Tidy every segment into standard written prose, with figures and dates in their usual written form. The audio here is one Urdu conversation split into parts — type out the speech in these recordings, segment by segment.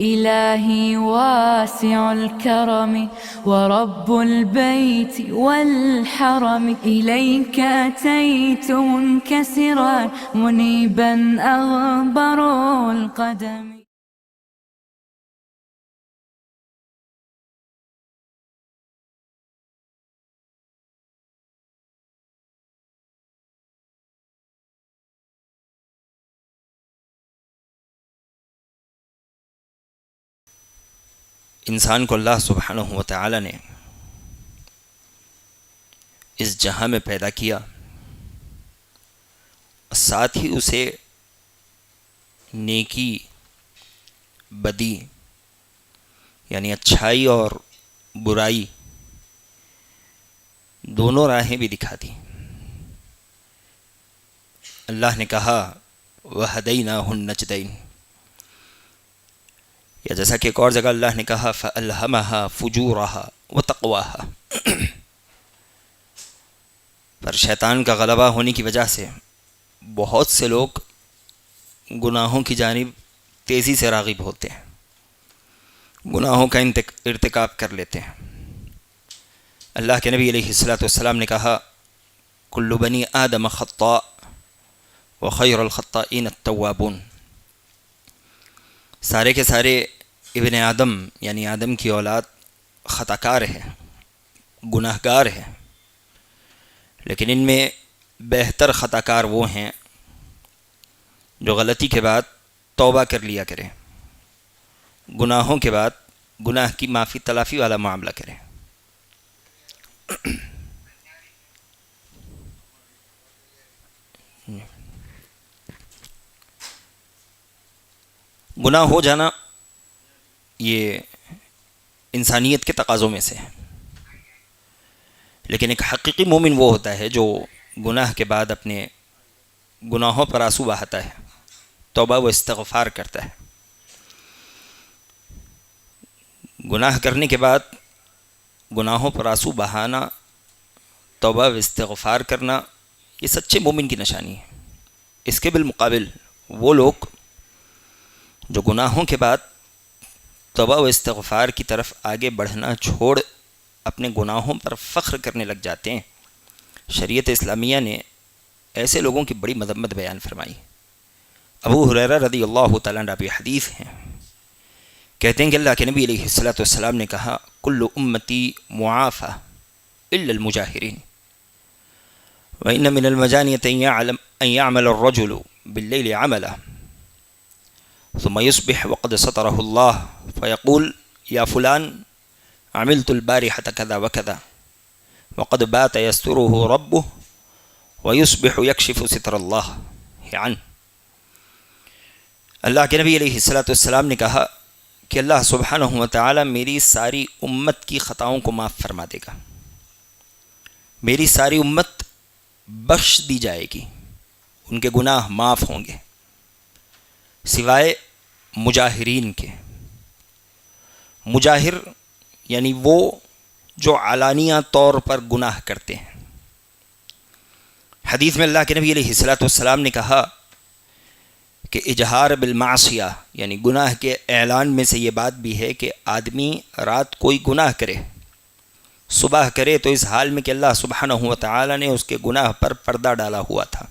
إلهي واسع الكرم ورب البيت والحرم إليك أتيت منكسرا منيبا أغبر القدم. انسان کو اللہ سبحانہ و تعالی نے اس جہاں میں پیدا کیا، ساتھ ہی اسے نیکی بدی یعنی اچھائی اور برائی دونوں راہیں بھی دکھا دی۔ اللہ نے کہا وَهَدَيْنَاهُ النَّجْدَيْنِ، یا جیسا کہ ایک اور جگہ اللہ نے کہا فَأَلْهَمَهَا فُجُورَهَا وَتَقْوَاهَا، پر شیطان کا غلبہ ہونے کی وجہ سے بہت سے لوگ گناہوں کی جانب تیزی سے راغب ہوتے ہیں، گناہوں کا ارتکاب کر لیتے ہیں۔ اللہ کے نبی علیہ السلام نے کہا کل بنی آدم خطاء وخیر الخطائین التوابون، سارے کے سارے ابن آدم یعنی آدم کی اولاد خطا کار ہے، گناہ گار ہے، لیکن ان میں بہتر خطا کار وہ ہیں جو غلطی کے بعد توبہ کر لیا کریں، گناہوں کے بعد گناہ کی معافی تلافی والا معاملہ کریں۔ گناہ ہو جانا یہ انسانیت کے تقاضوں میں سے ہے، لیکن ایک حقیقی مومن وہ ہوتا ہے جو گناہ کے بعد اپنے گناہوں پر آنسو بہاتا ہے، توبہ و استغفار کرتا ہے۔ گناہ کرنے کے بعد گناہوں پر آنسو بہانا، توبہ و استغفار کرنا، یہ سچے مومن کی نشانی ہے۔ اس کے بالمقابل وہ لوگ جو گناہوں کے بعد توبہ و استغفار کی طرف آگے بڑھنا چھوڑ اپنے گناہوں پر فخر کرنے لگ جاتے ہیں، شریعت اسلامیہ نے ایسے لوگوں کی بڑی مذمت بیان فرمائی۔ ابو ہریرہ رضی اللہ تعالیٰ عنہ حدیث ہیں، کہتے ہیں کہ اللہ کے نبی علیہ السلام نے کہا کل امتی معافی الا المجاہرین، وإن من المجانیة ان يعمل الرجل باللیل عملا ثم يصبح وقد سطره الله فيقول يا فلان عملت البارحة كذا وكذا وقد بات يستره ربه ويصبح يكشف ستر الله عنه۔ اللہ کے نبی علیہ السلام نے کہا کہ اللہ سبحانہ و تعالی میری ساری امت کی خطاؤں کو معاف فرما دے گا، میری ساری امت بخش دی جائے گی، ان کے گناہ معاف ہوں گے سوائے مجاہرین کے۔ مجاہر یعنی وہ جو علانیہ طور پر گناہ کرتے ہیں۔ حدیث میں اللہ کے نبی علیہ السلام نے کہا کہ اجہار بالمعصیہ یعنی گناہ کے اعلان میں سے یہ بات بھی ہے کہ آدمی رات کوئی گناہ کرے، صبح کرے تو اس حال میں کہ اللہ سبحانہ و تعالی نے اس کے گناہ پر پردہ ڈالا ہوا تھا،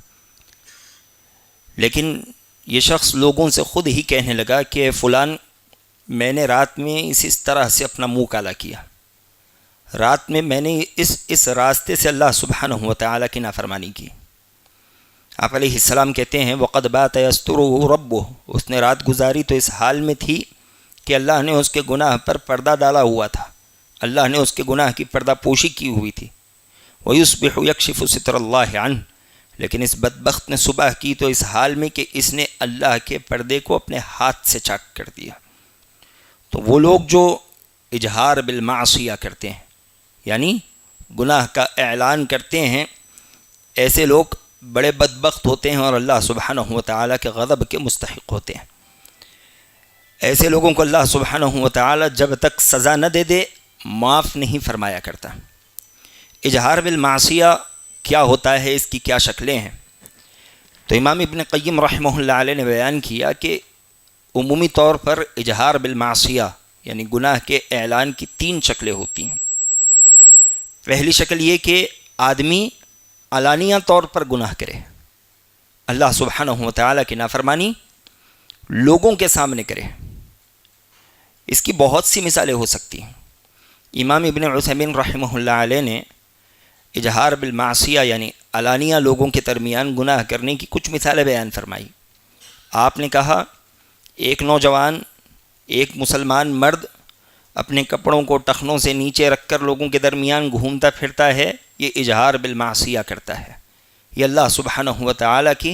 لیکن یہ شخص لوگوں سے خود ہی کہنے لگا کہ فلان میں نے رات میں اس طرح سے اپنا منہ کالا کیا، رات میں میں نے اس راستے سے اللہ سبحانہ و تعالی کی نافرمانی کی۔ آپ علیہ السلام کہتے ہیں وقد بات یسترہ ربہ، اس نے رات گزاری تو اس حال میں تھی کہ اللہ نے اس کے گناہ پر پردہ ڈالا ہوا تھا، اللہ نے اس کے گناہ کی پردہ پوشی کی ہوئی تھی۔ ویصبح یکشف ستر اللہ عنہ، لیکن اس بدبخت نے صبح کی تو اس حال میں کہ اس نے اللہ کے پردے کو اپنے ہاتھ سے چاک کر دیا۔ تو وہ لوگ جو اجہار بالمعصیہ کرتے ہیں یعنی گناہ کا اعلان کرتے ہیں، ایسے لوگ بڑے بدبخت ہوتے ہیں اور اللہ سبحانہ و تعالیٰ کے غضب کے مستحق ہوتے ہیں۔ ایسے لوگوں کو اللہ سبحانہ و تعالیٰ جب تک سزا نہ دے دے معاف نہیں فرمایا کرتا۔ اجہار بالمعصیہ کیا ہوتا ہے، اس کی کیا شکلیں ہیں؟ تو امام ابن قیم رحمہ اللہ علیہ نے بیان کیا کہ عمومی طور پر اظہار بالمعصیہ یعنی گناہ کے اعلان کی 3 شکلیں ہوتی ہیں۔ پہلی شکل یہ کہ آدمی علانیہ طور پر گناہ کرے، اللہ سبحانہ و تعالیٰ کی نافرمانی لوگوں کے سامنے کرے۔ اس کی بہت سی مثالیں ہو سکتی ہیں۔ امام ابن عثیمین رحمہ اللہ علیہ نے اظہار بالمعصیہ یعنی علانیہ لوگوں کے درمیان گناہ کرنے کی کچھ مثالیں بیان فرمائی۔ آپ نے کہا ایک نوجوان، ایک مسلمان مرد اپنے کپڑوں کو ٹخنوں سے نیچے رکھ کر لوگوں کے درمیان گھومتا پھرتا ہے، یہ اظہار بالمعصیہ کرتا ہے، یہ اللہ سبحانہ و تعالیٰ کی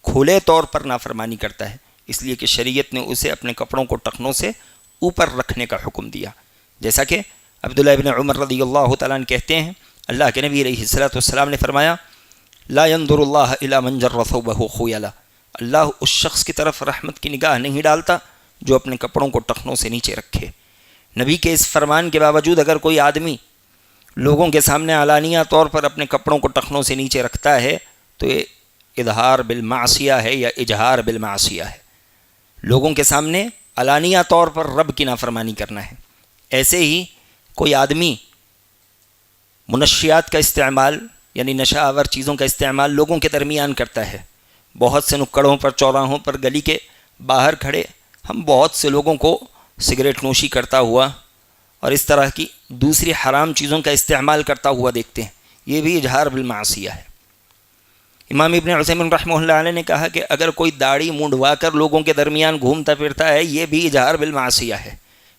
کھلے طور پر نافرمانی کرتا ہے، اس لیے کہ شریعت نے اسے اپنے کپڑوں کو ٹخنوں سے اوپر رکھنے کا حکم دیا۔ جیسا کہ عبداللہ ابن عمر رضی اللہ تعالیٰ عنہ کہتے ہیں، اللہ کے نبی علیہ الصلوۃ والسلام نے فرمایا لا ينظر اللہ الی من جر ثوبہ خیلا، اللہ اس شخص کی طرف رحمت کی نگاہ نہیں ڈالتا جو اپنے کپڑوں کو ٹخنوں سے نیچے رکھے۔ نبی کے اس فرمان کے باوجود اگر کوئی آدمی لوگوں کے سامنے علانیہ طور پر اپنے کپڑوں کو ٹخنوں سے نیچے رکھتا ہے تو یہ اظہار بالمعصیہ ہے یا اجہار بالمعصیہ ہے، لوگوں کے سامنے علانیہ طور پر رب کی نافرمانی کرنا ہے۔ ایسے ہی کوئی آدمی منشیات کا استعمال یعنی نشہ آور چیزوں کا استعمال لوگوں کے درمیان کرتا ہے، بہت سے نکڑوں پر، چوراہوں پر، گلی کے باہر کھڑے ہم بہت سے لوگوں کو سگریٹ نوشی کرتا ہوا اور اس طرح کی دوسری حرام چیزوں کا استعمال کرتا ہوا دیکھتے ہیں، یہ بھی اظہار بالمعصیہ ہے۔ امام ابن عثیمین رحمہ اللہ علیہ نے کہا کہ اگر کوئی داڑھی منڈوا کر لوگوں کے درمیان گھومتا پھرتا ہے یہ بھی اظہار بالمعصیہ ہے،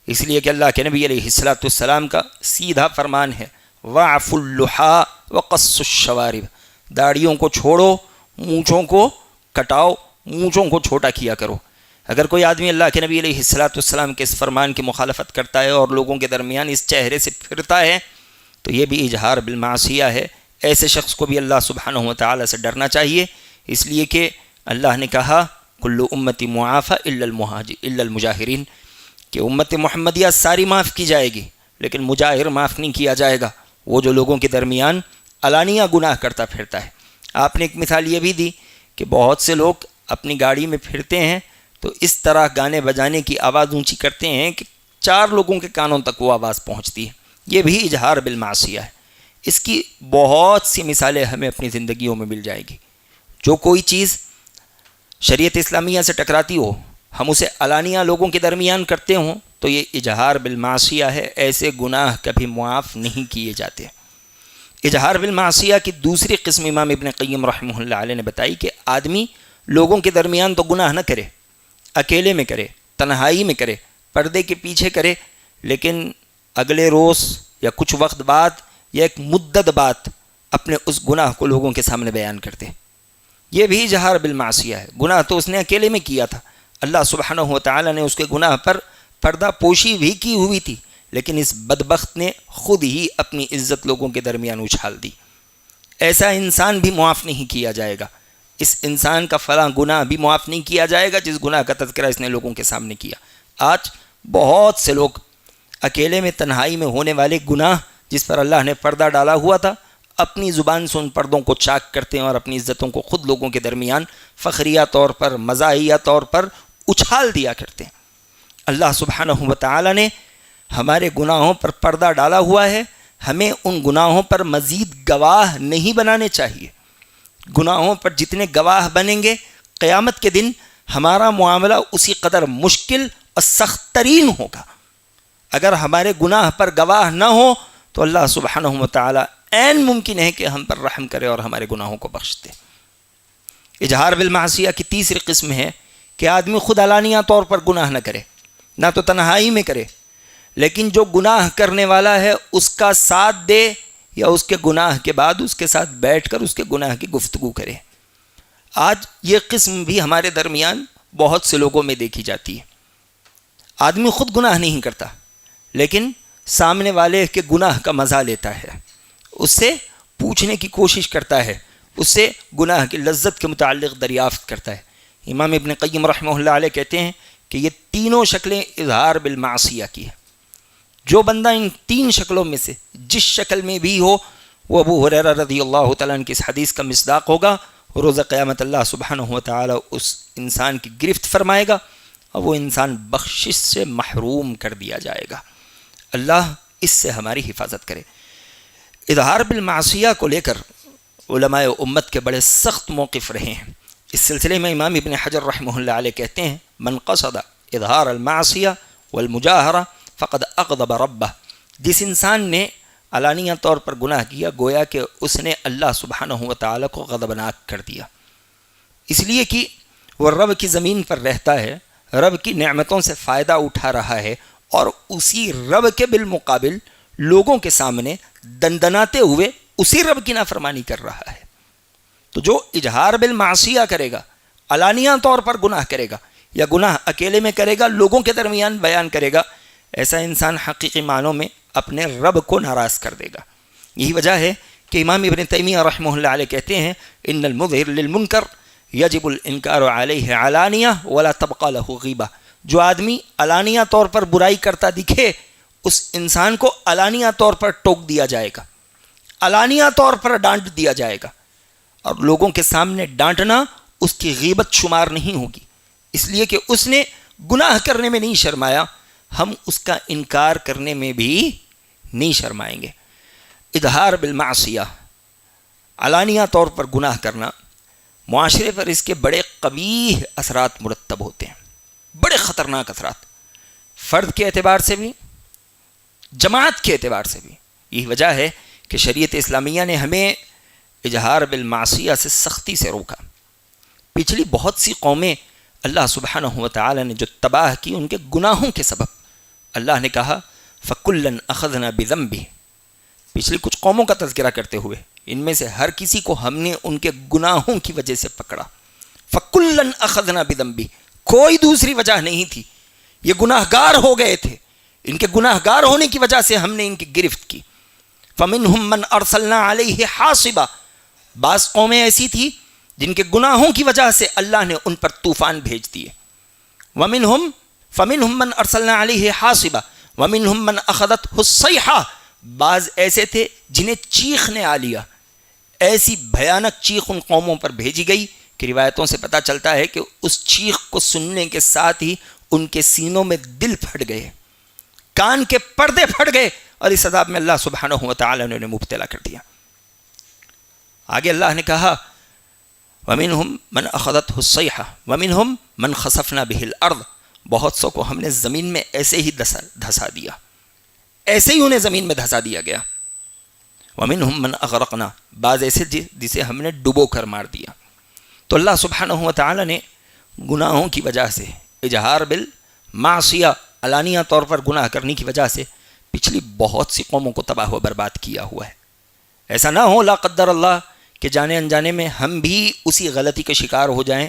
اس لیے کہ اللہ کے نبی علیہ الصلوۃ والسلام کا سیدھا فرمان ہے وَعْفُ اللُّحَىٰ وَقَصُّ الشَّوَارِبِ، داڑھیوں کو چھوڑو، مونچھوں کو کٹاؤ، مونچھوں کو چھوٹا کیا کرو۔ اگر کوئی آدمی اللہ کے نبی علیہ الصلوۃ والسلام کے اس فرمان کی مخالفت کرتا ہے اور لوگوں کے درمیان اس چہرے سے پھرتا ہے تو یہ بھی اظہار بالمعصیہ ہے۔ ایسے شخص کو بھی اللہ سبحانہ و تعالیٰ سے ڈرنا چاہیے، اس لیے کہ اللہ نے کہا کل امتی معافی الا المجاہرین، کہ امت محمدیہ ساری معاف کی جائے گی لیکن مجاہر معاف نہیں کیا جائے گا، وہ جو لوگوں کے درمیان علانیہ گناہ کرتا پھرتا ہے۔ آپ نے ایک مثال یہ بھی دی کہ بہت سے لوگ اپنی گاڑی میں پھرتے ہیں تو اس طرح گانے بجانے کی آواز اونچی کرتے ہیں کہ 4 لوگوں کے کانوں تک وہ آواز پہنچتی ہے، یہ بھی اظہار بالمعصیہ ہے۔ اس کی بہت سی مثالیں ہمیں اپنی زندگیوں میں مل جائے گی۔ جو کوئی چیز شریعت اسلامیہ سے ٹکراتی ہو، ہم اسے علانیہ لوگوں کے درمیان کرتے ہوں تو یہ اظہار بالمعصیہ ہے، ایسے گناہ کبھی معاف نہیں کیے جاتے۔ اظہار بالمعصیہ کی دوسری قسم امام ابن قیم رحمہ اللہ علیہ نے بتائی کہ آدمی لوگوں کے درمیان تو گناہ نہ کرے، اکیلے میں کرے، تنہائی میں کرے، پردے کے پیچھے کرے، لیکن اگلے روز یا کچھ وقت بعد یا ایک مدت بعد اپنے اس گناہ کو لوگوں کے سامنے بیان کرتے، یہ بھی اظہار بالمعصیہ ہے۔ گناہ تو اس نے اکیلے میں کیا تھا، اللہ سبحانہ و تعالیٰ نے اس کے گناہ پر پردہ پوشی بھی کی ہوئی تھی، لیکن اس بدبخت نے خود ہی اپنی عزت لوگوں کے درمیان اچھال دی۔ ایسا انسان بھی معاف نہیں کیا جائے گا، اس انسان کا فلاں گناہ بھی معاف نہیں کیا جائے گا جس گناہ کا تذکرہ اس نے لوگوں کے سامنے کیا۔ آج بہت سے لوگ اکیلے میں تنہائی میں ہونے والے گناہ جس پر اللہ نے پردہ ڈالا ہوا تھا اپنی زبان سے ان پردوں کو چاک کرتے ہیں اور اپنی عزتوں کو خود لوگوں کے درمیان فخریہ طور پر، مزاحیہ طور پر اچھال دیا کرتے ہیں۔ اللہ سبحانہ و تعالیٰ نے ہمارے گناہوں پر پردہ ڈالا ہوا ہے، ہمیں ان گناہوں پر مزید گواہ نہیں بنانے چاہیے۔ گناہوں پر جتنے گواہ بنیں گے قیامت کے دن ہمارا معاملہ اسی قدر مشکل اور سخت ترین ہوگا۔ اگر ہمارے گناہ پر گواہ نہ ہو تو اللہ سبحانہ و تعالیٰ عین ممکن ہے کہ ہم پر رحم کرے اور ہمارے گناہوں کو بخش دے۔ اظہار بالمعصیہ کی تیسری قسم ہے کہ آدمی خود علانیہ طور پر گناہ نہ کرے، نہ تو تنہائی میں کرے، لیکن جو گناہ کرنے والا ہے اس کا ساتھ دے یا اس کے گناہ کے بعد اس کے ساتھ بیٹھ کر اس کے گناہ کی گفتگو کرے۔ آج یہ قسم بھی ہمارے درمیان بہت سے لوگوں میں دیکھی جاتی ہے۔ آدمی خود گناہ نہیں کرتا لیکن سامنے والے کے گناہ کا مزہ لیتا ہے، اس سے پوچھنے کی کوشش کرتا ہے، اس سے گناہ کی لذت کے متعلق دریافت کرتا ہے۔ امام ابن قیم رحمہ اللہ علیہ کہتے ہیں کہ یہ تینوں شکلیں اظہار بالمعصیہ کی ہیں۔ جو بندہ ان 3 شکلوں میں سے جس شکل میں بھی ہو وہ ابو ہریرہ رضی اللہ تعالیٰ عنہ کی اس حدیث کا مصداق ہوگا، روز قیامت اللہ سبحانہ و تعالیٰ اس انسان کی گرفت فرمائے گا اور وہ انسان بخشش سے محروم کر دیا جائے گا۔ اللہ اس سے ہماری حفاظت کرے۔ اظہار بالمعصیہ کو لے کر علماء امت کے بڑے سخت موقف رہے ہیں۔ اس سلسلے میں امام ابن حجر رحمہ اللہ علیہ کہتے ہیں من قصد اظہار المعصیہ والمجاہرہ فقد اغضب ربہ، جس انسان نے علانیہ طور پر گناہ کیا گویا کہ اس نے اللہ سبحانہ و تعالیٰ کو غضبناک کر دیا، اس لیے کہ وہ رب کی زمین پر رہتا ہے، رب کی نعمتوں سے فائدہ اٹھا رہا ہے، اور اسی رب کے بالمقابل لوگوں کے سامنے دندناتے ہوئے اسی رب کی نافرمانی کر رہا ہے۔ تو جو اظہار بالمعصیہ کرے گا، علانیہ طور پر گناہ کرے گا، یا گناہ اکیلے میں کرے گا، لوگوں کے درمیان بیان کرے گا، ایسا انسان حقیقی معنوں میں اپنے رب کو ناراض کر دے گا۔ یہی وجہ ہے کہ امام ابن تیمیہ رحمہ اللہ علیہ کہتے ہیں ان المظہر للمنکر یجب الانکار علیہ علانیہ ولا تبقى له غیبہ، جو آدمی علانیہ طور پر برائی کرتا دکھے اس انسان کو علانیہ طور پر ٹوک دیا جائے گا، علانیہ طور پر ڈانٹ دیا جائے گا، اور لوگوں کے سامنے ڈانٹنا اس کی غیبت شمار نہیں ہوگی، اس لیے کہ اس نے گناہ کرنے میں نہیں شرمایا، ہم اس کا انکار کرنے میں بھی نہیں شرمائیں گے۔ اظہار بالمعصیہ، علانیہ طور پر گناہ کرنا، معاشرے پر اس کے بڑے قبیح اثرات مرتب ہوتے ہیں، بڑے خطرناک اثرات، فرد کے اعتبار سے بھی، جماعت کے اعتبار سے بھی۔ یہی وجہ ہے کہ شریعت اسلامیہ نے ہمیں اظہار بالمعصیہ سے سختی سے روکا۔ پچھلی بہت سی قومیں اللہ سبحانہ و تعالی نے جو تباہ کی ان کے گناہوں کے سبب، اللہ نے کہا فَكُلًّا أَخَذْنَا بِذَنبِهِ، پچھلی کچھ قوموں کا تذکرہ کرتے ہوئے ان میں سے ہر کسی کو ہم نے ان کے گناہوں کی وجہ سے پکڑا۔ فَكُلًّا أَخَذْنَا بِذَنبِهِ، کوئی دوسری وجہ نہیں تھی، یہ گناہ گار ہو گئے تھے، ان کے گناہ گار ہونے کی وجہ سے ہم نے ان کی گرفت کی۔ فَمِنْهُمْ مَنْ أَرْسَلْنَا عَلَيْهِ حَاصِبًا، بعض قومیں ایسی تھی جن کے گناہوں کی وجہ سے اللہ نے ان پر طوفان بھیج دیے۔ فَمِنْهُمْ مَنْ أَرْسَلْنَا عَلَيْهِ حَاصِبًا وَمِنْهُمْ مَنْ أَخَذَتْهُ الصَّيْحَةُ، بعض ایسے تھے جنہیں چیخ نے آ لیا، ایسی بھیانک چیخ ان قوموں پر بھیجی گئی کہ روایتوں سے پتہ چلتا ہے کہ اس چیخ کو سننے کے ساتھ ہی ان کے سینوں میں دل پھٹ گئے، کان کے پردے پھٹ گئے، اور اس عذاب میں اللہ سبحانہ و تعالی نے انہیں مبتلا کر دیا۔ آگے اللہ نے کہا وَمِنْهُمْ مَنْ أَخَذَتْهُ الصَّيْحَةُ وَمِنْهُمْ مَنْ خَسَفْنَا بِهِ الْأَرْضَ، بہت سو کو ہم نے زمین میں ایسے ہی دھسا دیا، ایسے ہی انہیں زمین میں دھسا دیا گیا۔ وَمِنْهُمْ مَنْ أَغْرَقْنَا، بعض ایسے جسے ہم نے ڈبو کر مار دیا۔ تو اللہ سبحانہ و تعالی نے گناہوں کی وجہ سے، اظہار بالمعصیہ، علانیہ طور پر گناہ کرنے کی وجہ سے پچھلی بہت سی قوموں کو تباہ و برباد کیا ہوا ہے۔ ایسا نہ ہو لا قدر اللہ کہ جانے انجانے میں ہم بھی اسی غلطی کے شکار ہو جائیں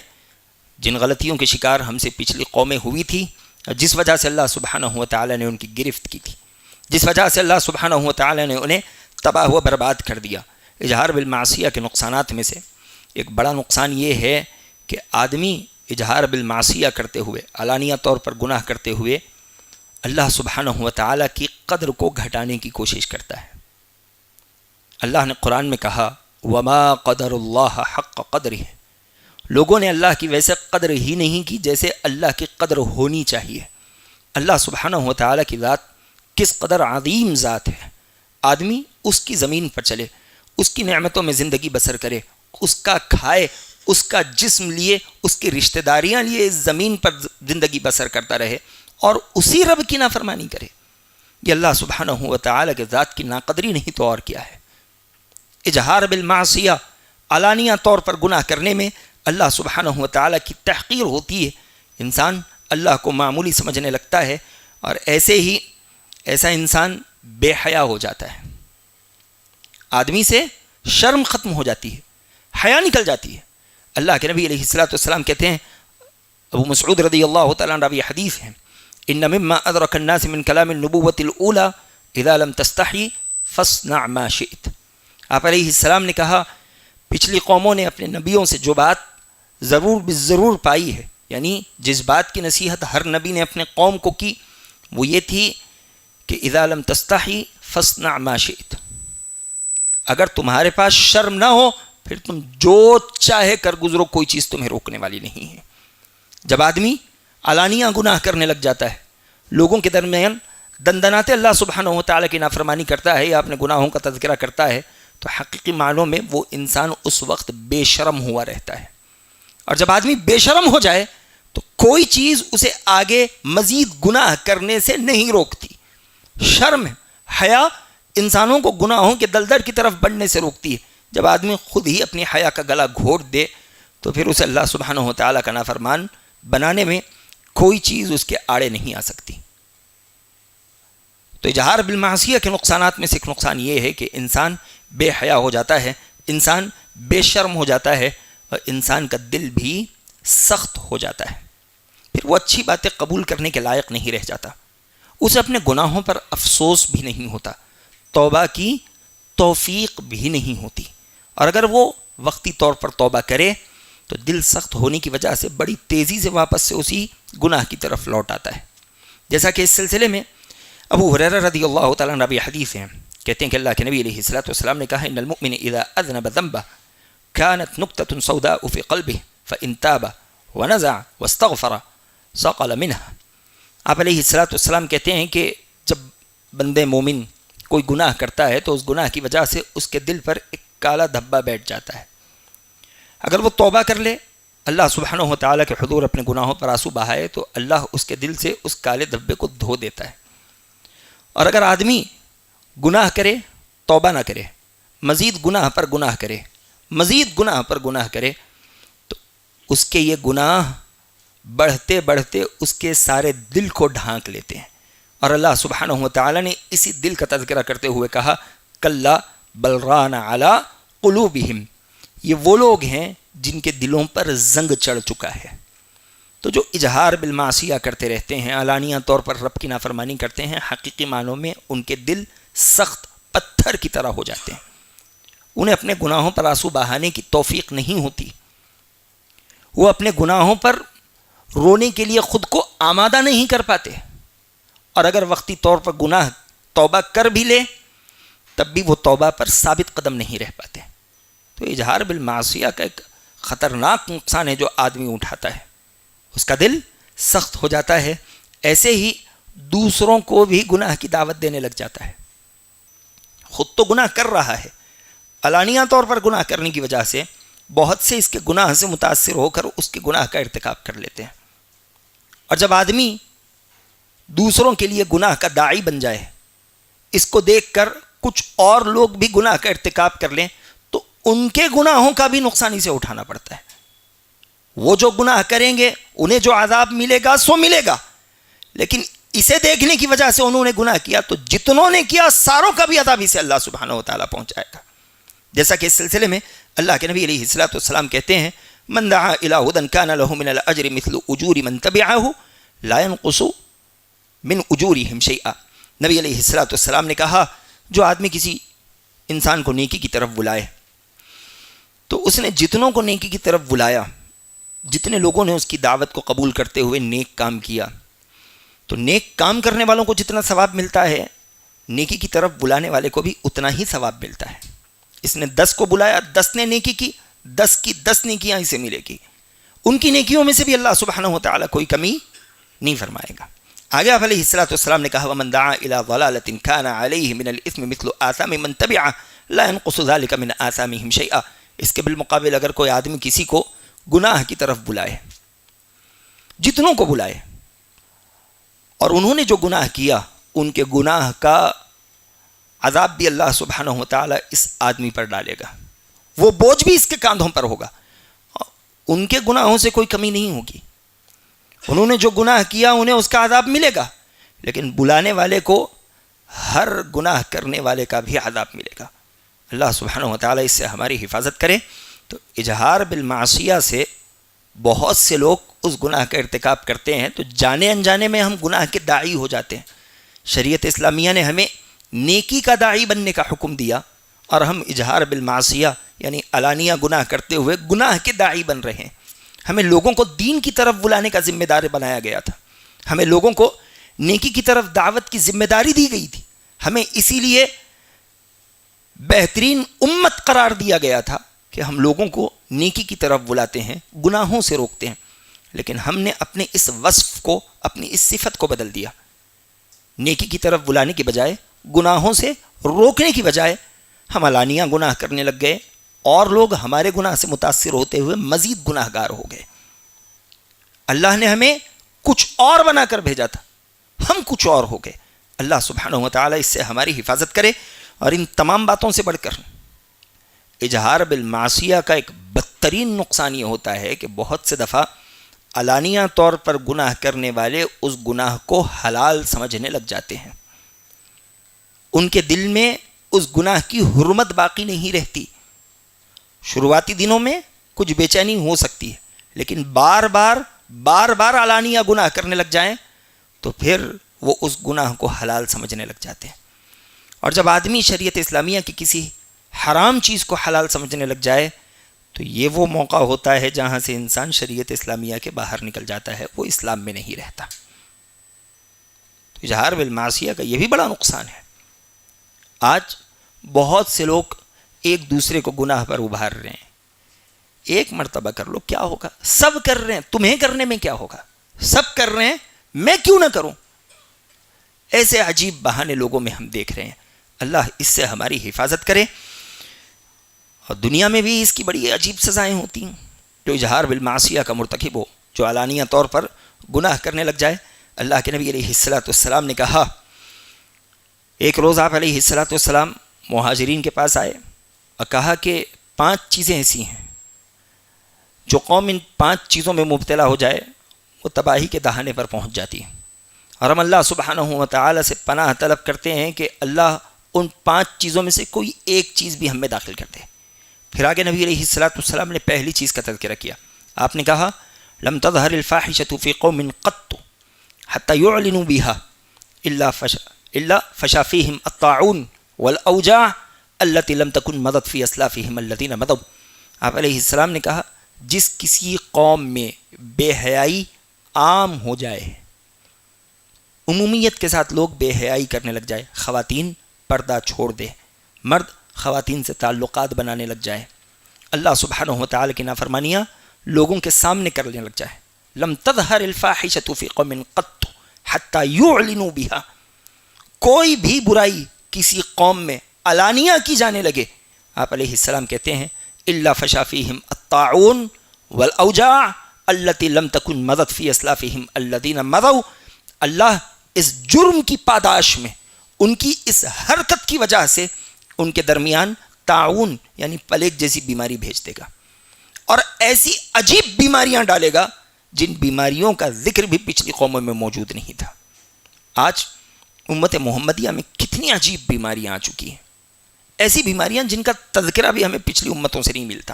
جن غلطیوں کے شکار ہم سے پچھلی قومیں ہوئی تھی، جس وجہ سے اللہ سبحانہ و تعالی نے ان کی گرفت کی تھی، جس وجہ سے اللہ سبحانہ و تعالی نے انہیں تباہ و برباد کر دیا۔ اظہار بالمعصیہ کے نقصانات میں سے ایک بڑا نقصان یہ ہے کہ آدمی اظہار بالمعصیہ کرتے ہوئے، علانیہ طور پر گناہ کرتے ہوئے اللہ سبحانہ و تعالی کی قدر کو گھٹانے کی کوشش کرتا ہے۔ اللہ نے قرآن میں کہا وَمَا قَدَرُ اللَّهَ حَقَّ قَدْرِهِ، لوگوں نے اللہ کی ویسے قدر ہی نہیں کی جیسے اللہ کی قدر ہونی چاہیے۔ اللہ سبحانہ و تعالی کی ذات کس قدر عظیم ذات ہے، آدمی اس کی زمین پر چلے، اس کی نعمتوں میں زندگی بسر کرے، اس کا کھائے، اس کا جسم لیے، اس کی رشتہ داریاں لیے اس زمین پر زندگی بسر کرتا رہے، اور اسی رب کی نافرمانی کرے، یہ اللہ سبحانہ و تعالی کے ذات کی ناقدری نہیں تو اور کیا ہے۔ اظہار بالمعصیہ، علانیہ طور پر گناہ کرنے میں اللہ سبحانہ و تعالی کی تحقیر ہوتی ہے، انسان اللہ کو معمولی سمجھنے لگتا ہے، اور ایسا انسان بے حیا ہو جاتا ہے، آدمی سے شرم ختم ہو جاتی ہے، حیا نکل جاتی ہے۔ اللہ کے نبی علیہ السلام کہتے ہیں، ابو مسعود رضی اللہ تعالیٰ عنہ راوی حدیث ہے، ان مما ادرک الناس من کلام النبوۃ الاولى اذا لم تستحی فاصنع ما شئت، آپ علیہ السلام نے کہا پچھلی قوموں نے اپنے نبیوں سے جو بات ضرور بالضرور پائی ہے، یعنی جس بات کی نصیحت ہر نبی نے اپنے قوم کو کی وہ یہ تھی کہ اذا لم تستحی فاصنع ما شئت، اگر تمہارے پاس شرم نہ ہو پھر تم جو چاہے کر گزرو، کوئی چیز تمہیں روکنے والی نہیں ہے۔ جب آدمی علانیہ گناہ کرنے لگ جاتا ہے، لوگوں کے درمیان دندناتے اللہ سبحانہ و تعالیٰ کی نافرمانی کرتا ہے یا اپنے گناہوں کا تذکرہ کرتا ہے، تو حقیقی معنوں میں وہ انسان اس وقت بے شرم ہوا رہتا ہے. اور جب آدمی بے شرم ہو جائے تو کوئی چیز اسے آگے مزید گناہ کرنے سے نہیں روکتی. شرم، حیا انسانوں کو گناہوں کے دلدل کی طرف بڑھنے سے روکتی ہے. جب آدمی خود ہی اپنی حیا کا گلا گھونٹ دے تو پھر اسے اللہ سبحانہ و تعالیٰ کا نافرمان بنانے میں کوئی چیز اس کے آڑے نہیں آ سکتی. تو اظہار بالمعصیہ کے نقصانات میں سے ایک نقصان یہ ہے کہ انسان بے حیا ہو جاتا ہے، انسان بے شرم ہو جاتا ہے، اور انسان کا دل بھی سخت ہو جاتا ہے. پھر وہ اچھی باتیں قبول کرنے کے لائق نہیں رہ جاتا، اسے اپنے گناہوں پر افسوس بھی نہیں ہوتا، توبہ کی توفیق بھی نہیں ہوتی. اور اگر وہ وقتی طور پر توبہ کرے تو دل سخت ہونے کی وجہ سے بڑی تیزی سے واپس سے اسی گناہ کی طرف لوٹ آتا ہے. جیسا کہ اس سلسلے میں ابو ہریرہ رضی اللہ تعالیٰ عنہ بھی حدیث ہیں، کہتے ہیں کہ اللہ کے نبی علیہ الصلوۃ والسلام نے کہا ان المؤمن اذا اذنب ذنبا كانت نقطة سوداء في قلبه فإن تاب ونزع واستغفر سقل منها. آپ علیہ الصلوۃ والسلام کہتے ہیں کہ جب بندے مومن کوئی گناہ کرتا ہے تو اس گناہ کی وجہ سے اس کے دل پر ایک کالا دھبا بیٹھ جاتا ہے. اگر وہ توبہ کر لے، اللہ سبحانہ و تعالیٰ کے حضور اپنے گناہوں پر آنسو بہائے تو اللہ اس کے دل سے اس کالے دھبے کو دھو دیتا ہے. اور اگر آدمی گناہ کرے، توبہ نہ کرے، مزید گناہ پر گناہ کرے، مزید گناہ پر گناہ کرے، تو اس کے یہ گناہ بڑھتے بڑھتے اس کے سارے دل کو ڈھانک لیتے ہیں. اور اللہ سبحانہ و تعالیٰ نے اسی دل کا تذکرہ کرتے ہوئے کہا کلا بل ران علی قلوبہم، یہ وہ لوگ ہیں جن کے دلوں پر زنگ چڑھ چکا ہے. تو جو اظہار بالمعصیہ کرتے رہتے ہیں، علانیہ طور پر رب کی نافرمانی کرتے ہیں، حقیقی معنوں میں ان کے دل سخت پتھر کی طرح ہو جاتے ہیں. انہیں اپنے گناہوں پر آنسو بہانے کی توفیق نہیں ہوتی، وہ اپنے گناہوں پر رونے کے لیے خود کو آمادہ نہیں کر پاتے. اور اگر وقتی طور پر گناہ توبہ کر بھی لے تب بھی وہ توبہ پر ثابت قدم نہیں رہ پاتے. تو اظہار بالمعصیہ کا ایک خطرناک نقصان ہے جو آدمی اٹھاتا ہے، اس کا دل سخت ہو جاتا ہے. ایسے ہی دوسروں کو بھی گناہ کی دعوت دینے لگ جاتا ہے. خود تو گناہ کر رہا ہے، علانیہ طور پر گناہ کرنے کی وجہ سے بہت سے اس کے گناہ سے متاثر ہو کر اس کے گناہ کا ارتکاب کر لیتے ہیں. اور جب آدمی دوسروں کے لیے گناہ کا داعی بن جائے، اس کو دیکھ کر کچھ اور لوگ بھی گناہ کا ارتکاب کر لیں تو ان کے گناہوں کا بھی نقصان اسے اٹھانا پڑتا ہے. وہ جو گناہ کریں گے انہیں جو عذاب ملے گا سو ملے گا، لیکن اسے دیکھنے کی وجہ سے انہوں نے گناہ کیا تو جتنوں نے کیا ساروں کا بھی عذاب اسے اللہ سبحانہ و تعالیٰ پہنچائے گا. جیسا کہ اس سلسلے میں اللہ کے نبی علیہ الصلوۃ والسلام کہتے ہیں من دعا الی ھدی کان لہ من الاجر مثل اجور من تبعہ لا ينقص من اجورہم شیئا. نبی علیہ الصلوۃ والسلام نے کہا جو آدمی کسی انسان کو نیکی کی طرف بلائے تو اس نے جتنوں کو نیکی کی طرف بلایا، جتنے لوگوں نے اس کی دعوت کو قبول کرتے ہوئے نیک کام کیا، تو نیک کام کرنے والوں کو جتنا ثواب ملتا ہے نیکی کی طرف بلانے والے کو بھی اتنا ہی ثواب ملتا ہے. اس نے 10 کو بلایا، 10 نے نیکی کی، 10 کی 10 نیکیاں اسے ملے گی. ان کی نیکیوں میں سے بھی اللہ سبحانہ و تعالیٰ کوئی کمی نہیں فرمائے گا. آگے آپ علیہ الصلوۃ والسلام نے کہا ومن دعا الی ضلالۃ کان علیہ من الاثم مثل آثام من تبعہ لا ينقص ذلک من آثامہم شیئا. اس کے بالمقابل اگر کوئی آدمی کسی کو گناہ کی طرف بلائے، جتنوں کو بلائے، اور انہوں نے جو گناہ کیا ان کے گناہ کا عذاب بھی اللہ سبحانہ و تعالیٰ اس آدمی پر ڈالے گا، وہ بوجھ بھی اس کے کاندھوں پر ہوگا. ان کے گناہوں سے کوئی کمی نہیں ہوگی، انہوں نے جو گناہ کیا انہیں اس کا عذاب ملے گا، لیکن بلانے والے کو ہر گناہ کرنے والے کا بھی عذاب ملے گا. اللہ سبحانہ و تعالیٰ اس سے ہماری حفاظت کرے. تو اظہار بالمعصیہ سے بہت سے لوگ اس گناہ کا ارتکاب کرتے ہیں تو جانے انجانے میں ہم گناہ کے داعی ہو جاتے ہیں. شریعت اسلامیہ نے ہمیں نیکی کا داعی بننے کا حکم دیا اور ہم اظہار بالمعصیہ یعنی علانیہ گناہ کرتے ہوئے گناہ کے داعی بن رہے ہیں. ہمیں لوگوں کو دین کی طرف بلانے کا ذمہ دار بنایا گیا تھا، ہمیں لوگوں کو نیکی کی طرف دعوت کی ذمہ داری دی گئی تھی، ہمیں اسی لیے بہترین امت قرار دیا گیا تھا کہ ہم لوگوں کو نیکی کی طرف بلاتے ہیں، گناہوں سے روکتے ہیں. لیکن ہم نے اپنے اس وصف کو، اپنی اس صفت کو بدل دیا. نیکی کی طرف بلانے کی بجائے، گناہوں سے روکنے کی بجائے ہم علانیہ گناہ کرنے لگ گئے، اور لوگ ہمارے گناہ سے متاثر ہوتے ہوئے مزید گناہ گار ہو گئے. اللہ نے ہمیں کچھ اور بنا کر بھیجا تھا، ہم کچھ اور ہو گئے. اللہ سبحانہ و تعالیٰ اس سے ہماری حفاظت کرے. اور ان تمام باتوں سے بڑھ کر اجہار بالمعصیہ کا ایک بدترین نقصان یہ ہوتا ہے کہ بہت سے دفعہ علانیہ طور پر گناہ کرنے والے اس گناہ کو حلال سمجھنے لگ جاتے ہیں. ان کے دل میں اس گناہ کی حرمت باقی نہیں رہتی. شروعاتی دنوں میں کچھ بے چینی ہو سکتی ہے، لیکن بار بار علانیہ گناہ کرنے لگ جائیں تو پھر وہ اس گناہ کو حلال سمجھنے لگ جاتے ہیں. اور جب آدمی شریعت اسلامیہ کی کسی حرام چیز کو حلال سمجھنے لگ جائے تو یہ وہ موقع ہوتا ہے جہاں سے انسان شریعت اسلامیہ کے باہر نکل جاتا ہے، وہ اسلام میں نہیں رہتا. تو اظہار بالمعصیہ کا یہ بھی بڑا نقصان ہے. آج بہت سے لوگ ایک دوسرے کو گناہ پر ابھار رہے ہیں. ایک مرتبہ کر لو، کیا ہوگا؟ سب کر رہے ہیں، تمہیں کرنے میں کیا ہوگا؟ سب کر رہے ہیں، میں کیوں نہ کروں؟ ایسے عجیب بہانے لوگوں میں ہم دیکھ رہے ہیں. اللہ اس سے ہماری حفاظت کرے. اور دنیا میں بھی اس کی بڑی عجیب سزائیں ہوتی ہیں. جو اظہار بالمعصیہ کا مرتکب ہو، جو علانیہ طور پر گناہ کرنے لگ جائے. اللہ کے نبی علیہ الصلوۃ والسلام نے کہا، ایک روز آپ علیہ الصلوۃ والسلام مہاجرین کے پاس آئے اور کہا کہ 5 چیزیں ایسی ہیں جو قوم ان 5 چیزوں میں مبتلا ہو جائے وہ تباہی کے دہانے پر پہنچ جاتی ہے. اور ہم اللہ سبحانہ و تعالی سے پناہ طلب کرتے ہیں کہ اللہ ان 5 چیزوں میں سے کوئی ایک چیز بھی ہم میں داخل کر دے. پھر آگے نبی علیہ الصلوۃ والسلام نے پہلی چیز کا تذکرہ کیا. آپ نے کہا، لم تظہر الفاحشۃ فی قوم قط حتی یعلنوا بها الا فشا فیہم الطاعون والاوجاع التي لم تکن مضت فی اسلافہم الذین مضوا. آپ علیہ السلام نے کہا، جس کسی قوم میں بے حیائی عام ہو جائے، عمومیت کے ساتھ لوگ بے حیائی کرنے لگ جائے، خواتین پردہ چھوڑ دے، مرد خواتین سے تعلقات بنانے لگ جائے، اللہ سبحانہ و تعالی کی نافرمانیاں لوگوں کے سامنے کرنے لگ جائے. لم تظہر الفاحشۃ فی قوم قط حتی یعلنوا بها. کوئی بھی برائی کسی قوم میں علانیہ کی جانے لگے، آپ علیہ السلام کہتے ہیں، الا فشا فیہم الطاعون والاوجاع التي لم تکن مضت فی اسلافہم الذین مضوا. اللہ اس جرم کی پاداش میں، ان کی اس حرکت کی وجہ سے ان کے درمیان طاعون یعنی پلیگ جیسی بیماری بھیج دے گا، اور ایسی عجیب بیماریاں ڈالے گا جن بیماریوں کا ذکر بھی پچھلی قوموں میں موجود نہیں تھا. آج امت محمدیہ میں کتنی عجیب بیماریاں آ چکی ہیں، ایسی بیماریاں جن کا تذکرہ بھی ہمیں پچھلی امتوں سے نہیں ملتا.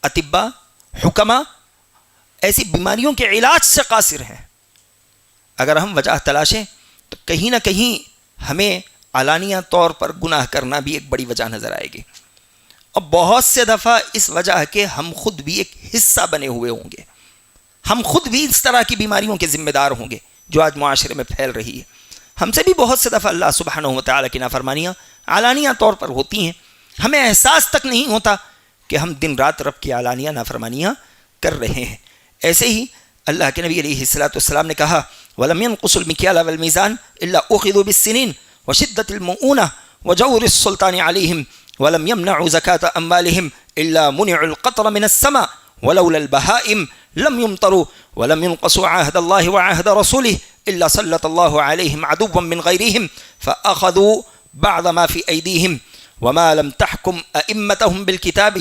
اطباء، حکماء ایسی بیماریوں کے علاج سے قاصر ہیں. اگر ہم وجہ تلاشیں تو کہیں نہ کہیں ہمیں علانیہ طور پر گناہ کرنا بھی ایک بڑی وجہ نظر آئے گی. اور بہت سے دفعہ اس وجہ کے ہم خود بھی ایک حصہ بنے ہوئے ہوں گے. ہم خود بھی اس طرح کی بیماریوں کے ذمہ دار ہوں گے جو آج معاشرے میں پھیل رہی ہے. ہم سے بھی بہت سے دفعہ اللہ سبحانہ و تعالی کی نافرمانیاں علانیہ طور پر ہوتی ہیں، ہمیں احساس تک نہیں ہوتا کہ ہم دن رات رب کی علانیہ نافرمانیاں کر رہے ہیں. ایسے ہی اللہ کے نبی علیہ الصلوۃ والسلام نے کہا، وَلَمْ يَنْقُصُوا الْمِكْيَالَ وَالْمِيزَانَ إِلَّا أُخِذُوا بِالسِّنِينِ وَشِدَّةِ الْمُؤُونَةِ وَجَوْرِ السُّلْطَانِ عَلَيْهِمْ وَلَمْ يَمْنَعُوا زَكَاةَ أَمْوَالِهِمْ إِلَّا مُنِعُوا الْقَطْرَ مِنَ السَّمَاءِ وَلَوْلَا الْبَهَائِمُ لَمْ يُمْطَرُوا وَلَمْ يُنْقَصُوا عَهْدَ اللَّهِ وَعَهْدَ رَسُولِهِ إِلَّا سَلَّطَ اللَّهُ عَلَيْهِمْ عَدُوًّا مِّنْ غَيْرِهِمْ فَأَخَذُوا بَعْضَ مَا فِي أَيْدِيهِمْ وَمَا لَمْ تَحْكُمْ أَئِمَّتُهُمْ بِالْكِتَابِ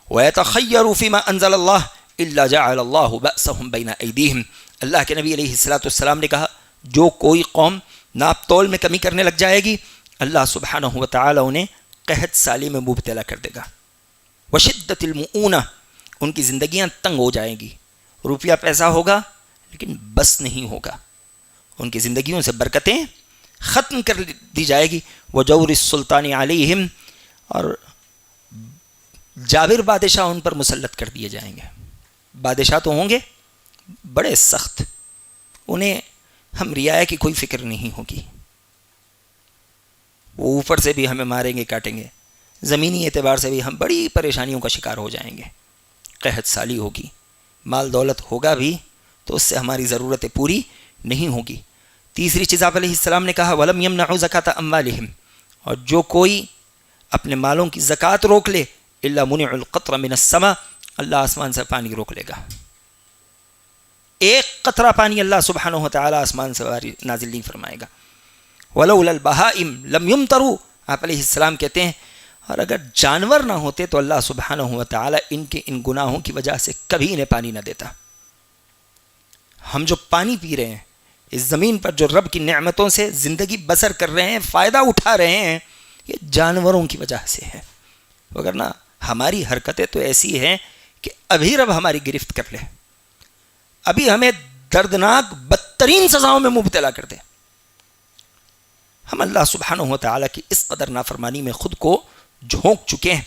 وَيَتَخَيَّرُوا فِيمَا أَنزَلَ اللَّهُ إِلَّا جَعَلَ اللَّهُ بَأْسَهُمْ بَيْنَ أَيْدِيهِمْ. اللہ کے نبی علیہ الصلوۃ والسلام نے کہا، جو کوئی قوم ناپ تول میں کمی کرنے لگ جائے گی، اللہ سبحانہ و تعالی انہیں قحط سالی میں مبتلا کر دے گا. وشدت المؤونہ، ان کی زندگیاں تنگ ہو جائیں گی. روپیہ پیسہ ہوگا لیکن بس نہیں ہوگا، ان کی زندگیوں سے برکتیں ختم کر دی جائے گی. وجور السلطان علیہم، اور جابر بادشاہ ان پر مسلط کر دیے جائیں گے. بادشاہ تو ہوں گے بڑے سخت، انہیں ہم رعایا کی کوئی فکر نہیں ہوگی. وہ اوپر سے بھی ہمیں ماریں گے کاٹیں گے، زمینی اعتبار سے بھی ہم بڑی پریشانیوں کا شکار ہو جائیں گے. قحط سالی ہوگی، مال دولت ہوگا بھی تو اس سے ہماری ضرورتیں پوری نہیں ہوگی۔ تیسری چیز آپ علیہ السلام نے کہا وَلَمْ يَمْنَعُوا زَكَاةَ أَمْوَالِهِمْ، اور جو کوئی اپنے مالوں کی زکوٰۃ روک لے إِلَّا مُنِعُ الْقَطْرَ مِنَ السَّمَاءِ، اللہ آسمان سے پانی روک لے گا، ایک قطرہ پانی اللہ سبحانہ وتعالی آسمان سے نازل نہیں فرمائے گا۔ وَلَوْلَا الْبَهَائِمْ لَمْ يُمْطَرُوا، آپ علیہ السلام کہتے ہیں اور اگر جانور نہ ہوتے تو اللہ سبحانہ وتعالی ان کے ان گناہوں کی وجہ سے کبھی انہیں پانی نہ دیتا۔ ہم جو پانی پی رہے ہیں، اس زمین پر جو رب کی نعمتوں سے زندگی بسر کر رہے ہیں، فائدہ اٹھا رہے ہیں، یہ جانوروں کی وجہ سے ہے، وگرنہ ہماری حرکتیں تو ایسی ہیں کہ ابھی رب ہماری گرفت کر لے، ابھی ہمیں دردناک بدترین سزاؤں میں مبتلا کر دے۔ ہم اللہ سبحانہ وتعالی کی اس قدر نافرمانی میں خود کو جھونک چکے ہیں۔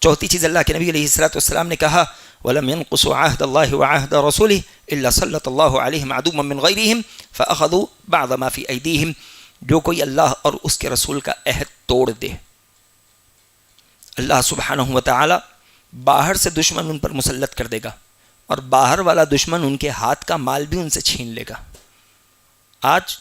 چوتھی چیز اللہ کے نبی علیہ السلام نے کہا وَلَمْ يَنْقُصُوا عَهْدَ اللَّهِ وَعَهْدَ رَسُولِهِ إِلَّا سَلَّطَ اللَّهُ عَلَيْهِمْ عَدُوًّا مِّنْ غَيْرِهِمْ فَأَخَذُوا بَعْضَ مَا فِي أَيْدِيهِمْ، جو کوئی اللہ اور اس کے رسول کا عہد توڑ دے، اللہ سبحانہ وتعالی باہر سے دشمن ان پر مسلط کر دے گا اور باہر والا دشمن ان کے ہاتھ کا مال بھی ان سے چھین لے گا۔ آج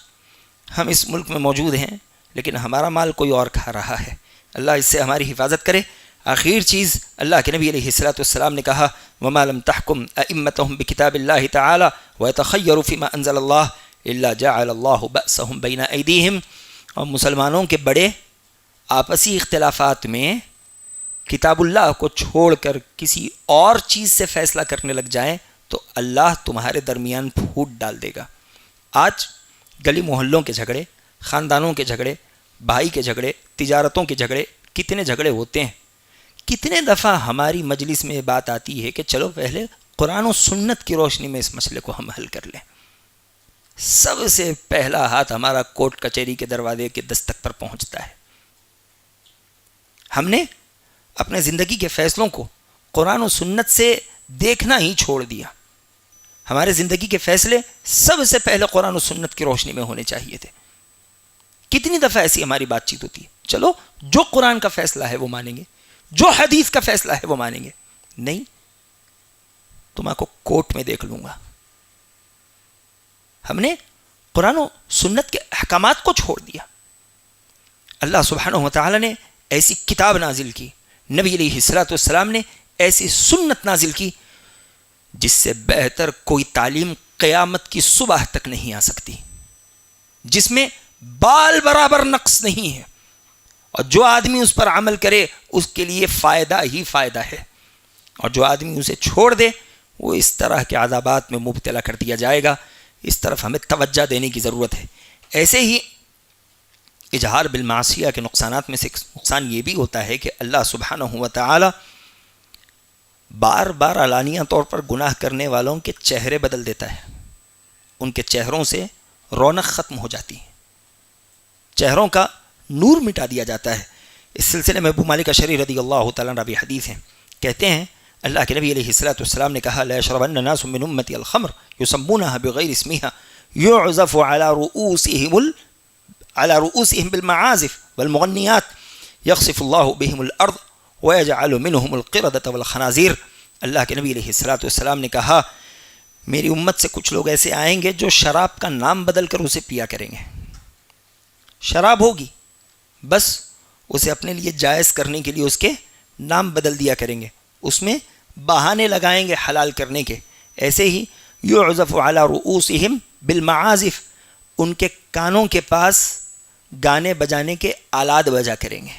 ہم اس ملک میں موجود ہیں لیکن ہمارا مال کوئی اور کھا رہا ہے، اللہ اس سے ہماری حفاظت کرے۔ آخر چیز اللہ کے نبی علیہ السلام نے کہا وَمَا لَمْ تَحْكُمْ أَئِمَّتُهُمْ بِكِتَابِ اللَّهِ تَعَالَى وَيَتَخَيَّرُوا فِي مَا أَنزَلَ اللَّهُ إِلَّا جَعَلَ اللَّهُ بَأْسَهُمْ بَيْنَ أَيْدِيهِمْ، اور مسلمانوں کے بڑے آپسی اختلافات میں کتاب اللہ کو چھوڑ کر کسی اور چیز سے فیصلہ کرنے لگ جائیں تو اللہ تمہارے درمیان پھوٹ ڈال دے گا۔ آج گلی محلوں کے جھگڑے، خاندانوں کے جھگڑے، بھائی کے جھگڑے، تجارتوں کے جھگڑے، کتنے جھگڑے ہوتے ہیں۔ کتنے دفعہ ہماری مجلس میں یہ بات آتی ہے کہ چلو پہلے قرآن و سنت کی روشنی میں اس مسئلے کو ہم حل کر لیں۔ سب سے پہلا ہاتھ ہمارا کورٹ کچہری کے دروازے کے دستک پر پہنچتا ہے۔ ہم نے اپنے زندگی کے فیصلوں کو قرآن و سنت سے دیکھنا ہی چھوڑ دیا۔ ہمارے زندگی کے فیصلے سب سے پہلے قرآن و سنت کی روشنی میں ہونے چاہیے تھے۔ کتنی دفعہ ایسی ہماری بات چیت ہوتی ہے، چلو جو قرآن کا فیصلہ ہے وہ مانیں گے، جو حدیث کا فیصلہ ہے وہ مانیں گے، نہیں تو میں کو کورٹ میں دیکھ لوں گا۔ ہم نے قرآن و سنت کے احکامات کو چھوڑ دیا۔ اللہ سبحانہ وتعالی نے ایسی کتاب نازل کی، نبی علیہ السلام نے ایسی سنت نازل کی جس سے بہتر کوئی تعلیم قیامت کی صبح تک نہیں آ سکتی، جس میں بال برابر نقص نہیں ہے، اور جو آدمی اس پر عمل کرے اس کے لیے فائدہ ہی فائدہ ہے، اور جو آدمی اسے چھوڑ دے وہ اس طرح کے عذابات میں مبتلا کر دیا جائے گا۔ اس طرف ہمیں توجہ دینے کی ضرورت ہے۔ ایسے ہی اجہار بالمعصیہ کے نقصانات میں سے ایک نقصان یہ بھی ہوتا ہے کہ اللہ سبحانہ وتعالی بار بار علانیہ طور پر گناہ کرنے والوں کے چہرے بدل دیتا ہے، ان کے چہروں سے رونق ختم ہو جاتی ہے، چہروں کا نور مٹا دیا جاتا ہے۔ اس سلسلے میں ابو مالک اشعری رضی اللہ تعالیٰ عنہ حدیث ہیں، کہتے ہیں اللہ کے نبی علیہ السلام نے کہا لا يشربن الناس من امتی الخمر يسمونها بغیر اسمها يعزف على رؤوسهم بالمعازف والمغنیات يخسف الله بهم الارض ويجعل منهم القردة والخنازير۔ اللہ کے نبی علیہ السلام نے کہا میری امت سے کچھ لوگ ایسے آئیں گے جو شراب کا نام بدل کر اسے پیا کریں گے۔ شراب ہوگی، بس اسے اپنے لیے جائز کرنے کے لیے اس کے نام بدل دیا کریں گے، اس میں بہانے لگائیں گے حلال کرنے کے۔ ایسے ہی یعزف علی رؤوسہم بالمعازف، ان کے کانوں کے پاس گانے بجانے کے آلات بجا کریں گے،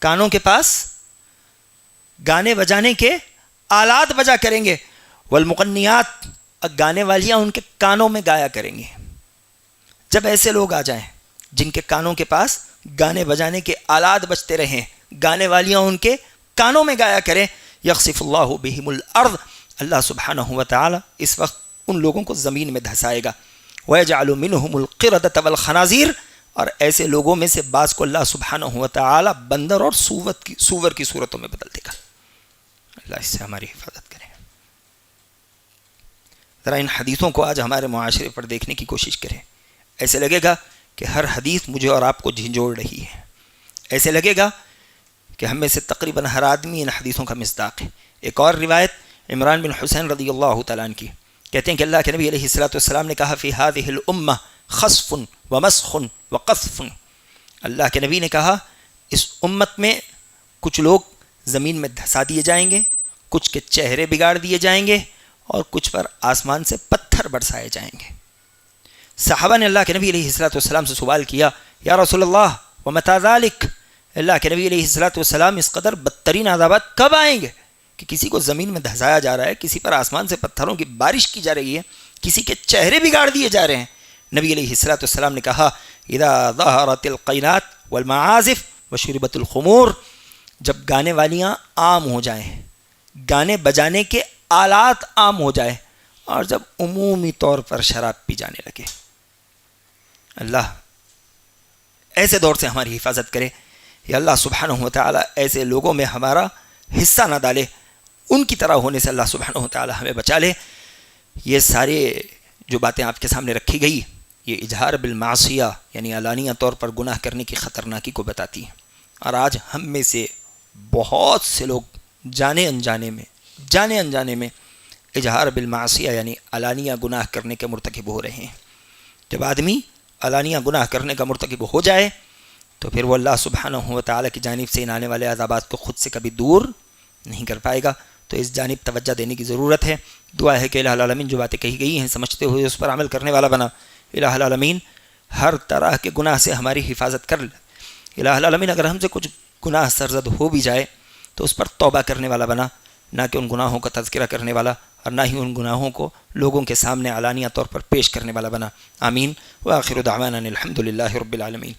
کانوں کے پاس گانے بجانے کے آلات بجا کریں گے۔ والمغنیات، گانے والیاں ان کے کانوں میں گایا کریں گے۔ جب ایسے لوگ آ جائیں جن کے کانوں کے پاس گانے بجانے کے آلات بجتے رہیں، گانے والیاں ان کے کانوں میں گایا کریں، یخسف اللہ بہم الارض، اللہ سبحانہ وتعالی اس وقت ان لوگوں کو زمین میں دھسائے گا۔ وَيَجْعَلُ مِنْهُمُ الْقِرَدَةَ وَالْخَنَازِيرَ، اور ایسے لوگوں میں سے بعض کو اللہ سبحانہ وتعالی بندر اور سور کی صورتوں میں بدل دے گا۔ اللہ اس سے ہماری حفاظت کرے۔ ذرا ان حدیثوں کو آج ہمارے معاشرے پر دیکھنے کی کوشش کریں، ایسے لگے گا کہ ہر حدیث مجھے اور آپ کو جھنجھوڑ رہی ہے، ایسے لگے گا کہ ہم میں سے تقریباً ہر آدمی ان حدیثوں کا مصداق ہے۔ ایک اور روایت عمران بن حسین رضی اللہ تعالیٰ عنہ کی، کہتے ہیں کہ اللہ کے نبی علیہ الصلوۃ والسلام نے کہا فی هذه الامہ خسف ومسخ وقذف، اللہ کے نبی نے کہا اس امت میں کچھ لوگ زمین میں دھسا دیے جائیں گے، کچھ کے چہرے بگاڑ دیے جائیں گے، اور کچھ پر آسمان سے پتھر برسائے جائیں گے۔ صحابہ نے اللہ کے نبی علیہ الصلوۃ والسلام سے سوال کیا یا رسول اللہ ومتى ذلك، اللہ کے نبی علیہ الصلوۃ والسلام اس قدر بدترین عذابات کب آئیں گے کہ کسی کو زمین میں دھسایا جا رہا ہے، کسی پر آسمان سے پتھروں کی بارش کی جا رہی ہے، کسی کے چہرے بگاڑ دیے جا رہے ہیں؟ نبی علیہ الصلوۃ والسلام نے کہا اذا ظہرت القینات والمعازف وشربت الخمور، جب گانے والیاں عام ہو جائیں، گانے بجانے کے آلات عام ہو جائے، اور جب عمومی طور پر شراب پی جانے لگے۔ اللہ ایسے دور سے ہماری حفاظت کرے، یا اللہ سبحانہ و تعالی ایسے لوگوں میں ہمارا حصہ نہ ڈالے، ان کی طرح ہونے سے اللہ سبحانہ و تعالی ہمیں بچا لے۔ یہ سارے جو باتیں آپ کے سامنے رکھی گئی، یہ اظہار بالمعصیہ یعنی علانیہ طور پر گناہ کرنے کی خطرناکی کو بتاتی ہیں، اور آج ہم میں سے بہت سے لوگ جانے انجانے میں اظہار بالمعصیہ یعنی علانیہ گناہ کرنے کے مرتکب ہو رہے ہیں۔ جب آدمی علانیہ گناہ کرنے کا مرتکب ہو جائے تو پھر وہ اللہ سبحانہ و تعالیٰ کی جانب سے آنے والے عذابات کو خود سے کبھی دور نہیں کر پائے گا۔ تو اس جانب توجہ دینے کی ضرورت ہے۔ دعا ہے کہ الہ العالمین جو باتیں کہی گئی ہیں سمجھتے ہوئے اس پر عمل کرنے والا بنا۔ الہ العالمین ہر طرح کے گناہ سے ہماری حفاظت کر لے۔ الہ العالمین اگر ہم سے کچھ گناہ سرزد ہو بھی جائے تو اس پر توبہ کرنے والا بنا، نہ کہ ان گناہوں کا تذکرہ کرنے والا، اور نہ ہی ان گناہوں کو لوگوں کے سامنے علانیہ طور پر پیش کرنے والا بنا۔ آمین۔ وآخر دعوانا الحمد للہ رب العالمین۔